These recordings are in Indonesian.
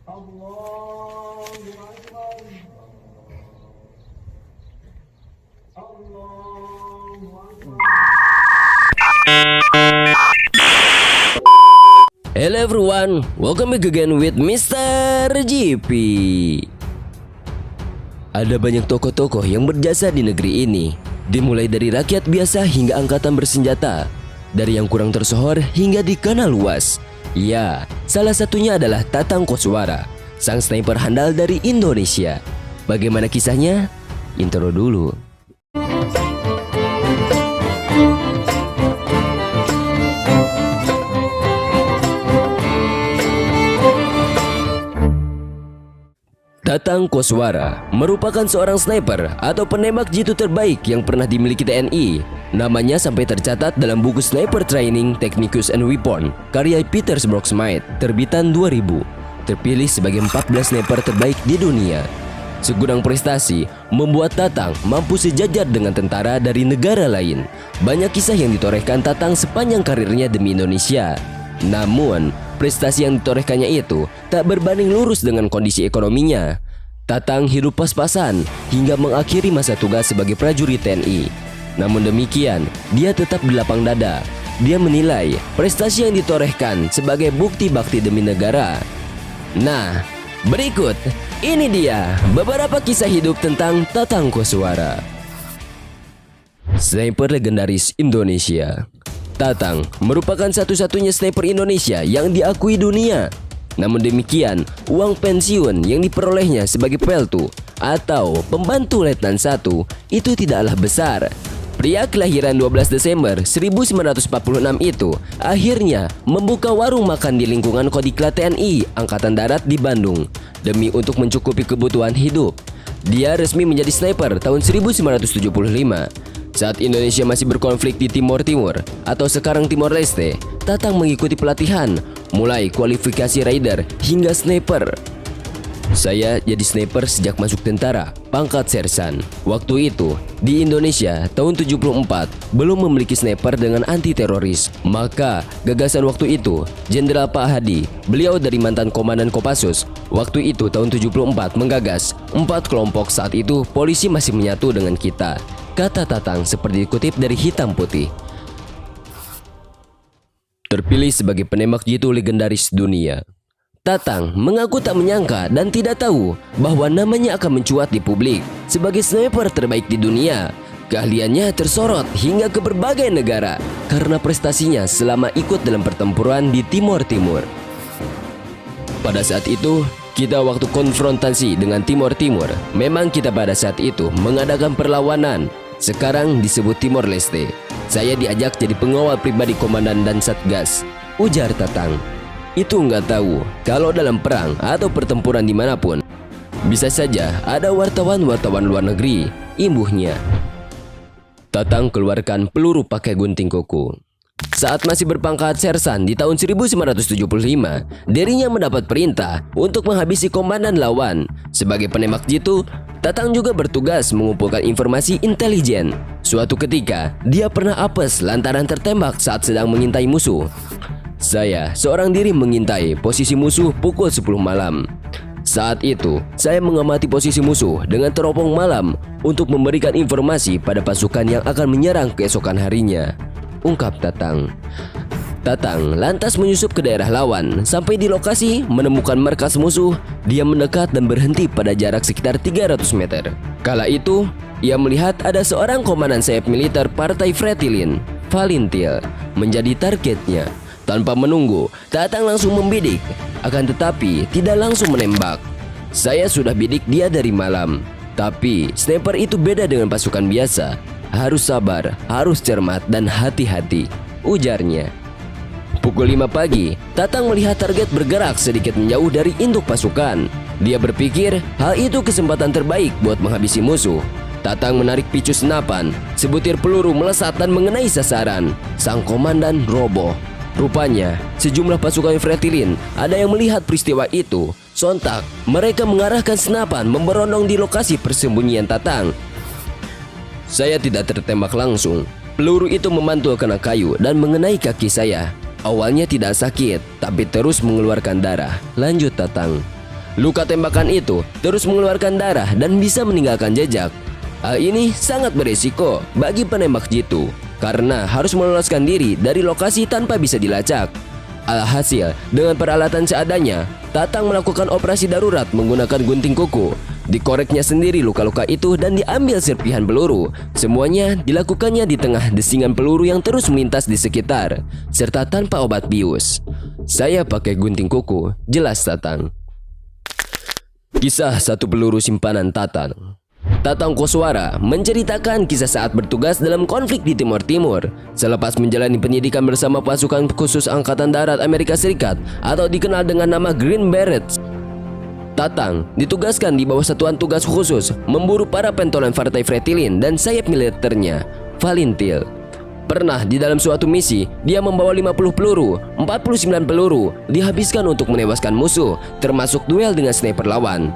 Allahu Akbar. Allahu Akbar. Hello everyone, welcome back again with Mr. GP. Ada banyak tokoh-tokoh yang berjasa di negeri ini, dimulai dari rakyat biasa hingga angkatan bersenjata, dari yang kurang tersohor hingga dikenal luas. Ya, salah satunya adalah Tatang Koswara, sang sniper handal dari Indonesia. Bagaimana kisahnya? Intro dulu. Tatang Koswara merupakan seorang sniper atau penembak jitu terbaik yang pernah dimiliki TNI. Namanya sampai tercatat dalam buku Sniper Training Techniques and Weapon karya Peter Brocksmith terbitan 2000. Terpilih sebagai 14 sniper terbaik di dunia. Segudang prestasi membuat Tatang mampu sejajar dengan tentara dari negara lain. Banyak kisah yang ditorehkan Tatang sepanjang karirnya demi Indonesia. Namun, prestasi yang ditorehkannya itu tak berbanding lurus dengan kondisi ekonominya. Tatang hidup pas-pasan hingga mengakhiri masa tugas sebagai prajurit TNI. Namun demikian, dia tetap berlapang dada. Dia menilai prestasi yang ditorehkan sebagai bukti bakti demi negara. Nah, berikut ini dia beberapa kisah hidup tentang Tatang Koswara. Sniper legendaris Indonesia. Tatang merupakan satu-satunya sniper Indonesia yang diakui dunia. Namun demikian, uang pensiun yang diperolehnya sebagai peltu atau pembantu letnan 1 itu tidaklah besar. Pria kelahiran 12 Desember 1946 itu akhirnya membuka warung makan di lingkungan Kodiklat TNI Angkatan Darat di Bandung demi untuk mencukupi kebutuhan hidup. Dia resmi menjadi sniper tahun 1975. Saat Indonesia masih berkonflik di Timor Timur atau sekarang Timor Leste, Tatang mengikuti pelatihan, mulai kualifikasi raider hingga sniper. Saya jadi sniper sejak masuk tentara, pangkat sersan. Waktu itu, di Indonesia tahun 74 belum memiliki sniper dengan anti teroris. Maka, gagasan waktu itu, Jenderal Pak Hadi, beliau dari mantan komandan Kopassus, waktu itu tahun 74 menggagas 4 kelompok. Saat itu polisi masih menyatu dengan kita, kata Tatang seperti dikutip dari Hitam Putih. Terpilih sebagai penembak jitu legendaris dunia. Tatang mengaku tak menyangka dan tidak tahu bahwa namanya akan mencuat di publik sebagai sniper terbaik di dunia. Keahliannya tersorot hingga ke berbagai negara karena prestasinya selama ikut dalam pertempuran di Timor Timur. Pada saat itu, kita waktu konfrontasi dengan Timor Timur, memang kita pada saat itu mengadakan perlawanan. Sekarang disebut Timor Leste. Saya diajak jadi pengawal pribadi komandan dan satgas, ujar Tatang. Itu nggak tahu kalau dalam perang atau pertempuran dimanapun bisa saja ada wartawan-wartawan luar negeri, imbuhnya. Tatang keluarkan peluru pakai gunting kuku. Saat masih berpangkat sersan di tahun 1975, dirinya mendapat perintah untuk menghabisi komandan lawan. Sebagai penembak jitu, Tatang juga bertugas mengumpulkan informasi intelijen. Suatu ketika, dia pernah apes lantaran tertembak saat sedang mengintai musuh. Saya seorang diri mengintai posisi musuh pukul 10 malam. Saat itu, saya mengamati posisi musuh dengan teropong malam untuk memberikan informasi pada pasukan yang akan menyerang keesokan harinya, ungkap Tatang. Tatang lantas menyusup ke daerah lawan. Sampai di lokasi menemukan markas musuh, dia mendekat dan berhenti pada jarak sekitar 300 meter. Kala itu, ia melihat ada seorang komandan sayap militer Partai Fretilin, Valintil, menjadi targetnya. Tanpa menunggu, Tatang langsung membidik, akan tetapi tidak langsung menembak. Saya sudah bidik dia dari malam, tapi sniper itu beda dengan pasukan biasa. Harus sabar, harus cermat dan hati-hati, ujarnya. Pukul 5 pagi, Tatang melihat target bergerak sedikit menjauh dari induk pasukan. Dia berpikir hal itu kesempatan terbaik buat menghabisi musuh. Tatang menarik picu senapan, sebutir peluru melesat dan mengenai sasaran. Sang komandan roboh. Rupanya, sejumlah pasukan Fretilin ada yang melihat peristiwa itu. Sontak, mereka mengarahkan senapan memberondong di lokasi persembunyian Tatang. Saya tidak tertembak langsung. Peluru itu memantul kena kayu dan mengenai kaki saya. Awalnya tidak sakit, tapi terus mengeluarkan darah, lanjut Tatang. Luka tembakan itu terus mengeluarkan darah dan bisa meninggalkan jejak. Hal ini sangat berisiko bagi penembak jitu karena harus meloloskan diri dari lokasi tanpa bisa dilacak. Alhasil, dengan peralatan seadanya, Tatang melakukan operasi darurat menggunakan gunting kuku. Dikoreknya sendiri luka-luka itu dan diambil serpihan peluru. Semuanya dilakukannya di tengah desingan peluru yang terus melintas di sekitar, serta tanpa obat bius. Saya pakai gunting kuku, jelas Tatang. Kisah satu peluru simpanan Tatang. Tatang Koswara menceritakan kisah saat bertugas dalam konflik di Timur Timur. Selepas menjalani penyidikan bersama pasukan khusus Angkatan Darat Amerika Serikat atau dikenal dengan nama Green Berets, Tatang ditugaskan di bawah satuan tugas khusus memburu para pentolan partai Fretilin dan sayap militernya, Valintil. Pernah di dalam suatu misi, dia membawa 50 peluru, 49 peluru dihabiskan untuk menewaskan musuh, termasuk duel dengan sniper lawan.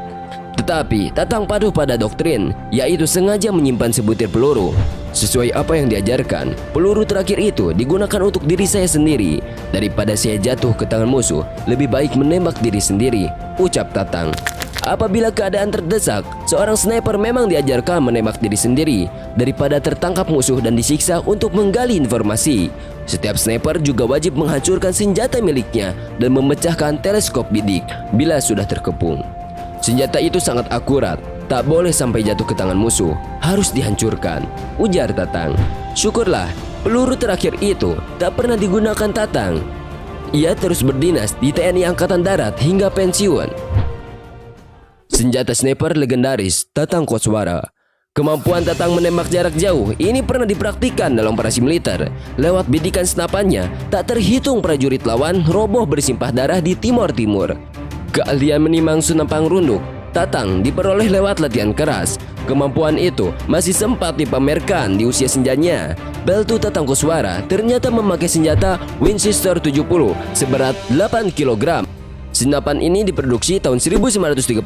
Tetapi Tatang patuh pada doktrin, yaitu sengaja menyimpan sebutir peluru. Sesuai apa yang diajarkan, peluru terakhir itu digunakan untuk diri saya sendiri. Daripada saya jatuh ke tangan musuh, lebih baik menembak diri sendiri, ucap Tatang. Apabila keadaan terdesak, seorang sniper memang diajarkan menembak diri sendiri daripada tertangkap musuh dan disiksa untuk menggali informasi. Setiap sniper juga wajib menghancurkan senjata miliknya dan memecahkan teleskop bidik bila sudah terkepung. Senjata itu sangat akurat, tak boleh sampai jatuh ke tangan musuh, harus dihancurkan, ujar Tatang. Syukurlah, peluru terakhir itu tak pernah digunakan Tatang. Ia terus berdinas di TNI Angkatan Darat hingga pensiun. Senjata sniper legendaris Tatang Koswara. Kemampuan Tatang menembak jarak jauh ini pernah dipraktikkan dalam operasi militer. Lewat bidikan senapannya, tak terhitung prajurit lawan roboh bersimpah darah di Timur Timur. Keahlian menimang senapang runduk Tatang diperoleh lewat latihan keras. Kemampuan itu masih sempat dipamerkan di usia senjanya. Beltu Tatang Koswara ternyata memakai senjata Winchester 70 seberat 8 kg. Senapan ini diproduksi tahun 1936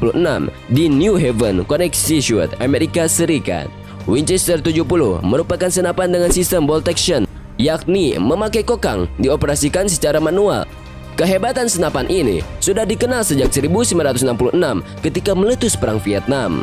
di New Haven, Connecticut, Amerika Serikat. Winchester 70 merupakan senapan dengan sistem bolt action, yakni memakai kokang dioperasikan secara manual. Kehebatan senapan ini sudah dikenal sejak 1966 ketika meletus Perang Vietnam.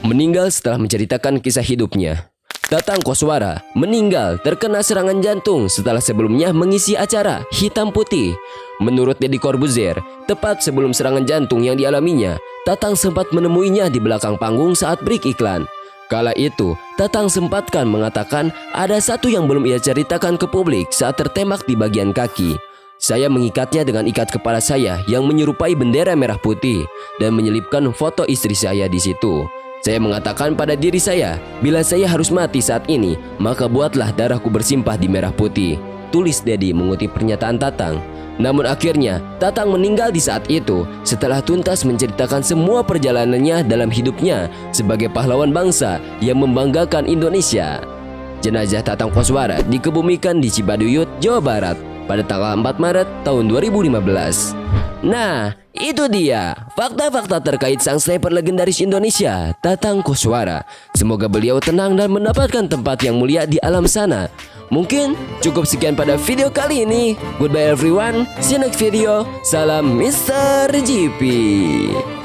Meninggal setelah menceritakan kisah hidupnya. Tatang Koswara meninggal terkena serangan jantung setelah sebelumnya mengisi acara Hitam Putih. Menurut Deddy Corbuzier, tepat sebelum serangan jantung yang dialaminya, Tatang sempat menemuinya di belakang panggung saat break iklan. Kala itu, Tatang sempatkan mengatakan ada satu yang belum ia ceritakan ke publik saat tertembak di bagian kaki. Saya mengikatnya dengan ikat kepala saya yang menyerupai bendera merah putih dan menyelipkan foto istri saya di situ. Saya mengatakan pada diri saya, bila saya harus mati saat ini, maka buatlah darahku bersimpah di merah putih, tulis Deddy mengutip pernyataan Tatang. Namun akhirnya, Tatang meninggal di saat itu setelah tuntas menceritakan semua perjalanannya dalam hidupnya sebagai pahlawan bangsa yang membanggakan Indonesia. Jenazah Tatang Koswara dikebumikan di Cibaduyut, Jawa Barat pada tanggal 4 Maret tahun 2015. Nah, itu dia fakta-fakta terkait sang sniper legendaris Indonesia, Tatang Koswara. Semoga beliau tenang dan mendapatkan tempat yang mulia di alam sana. Mungkin cukup sekian pada video kali ini. Goodbye everyone, see you next video. Salam Mr. GP.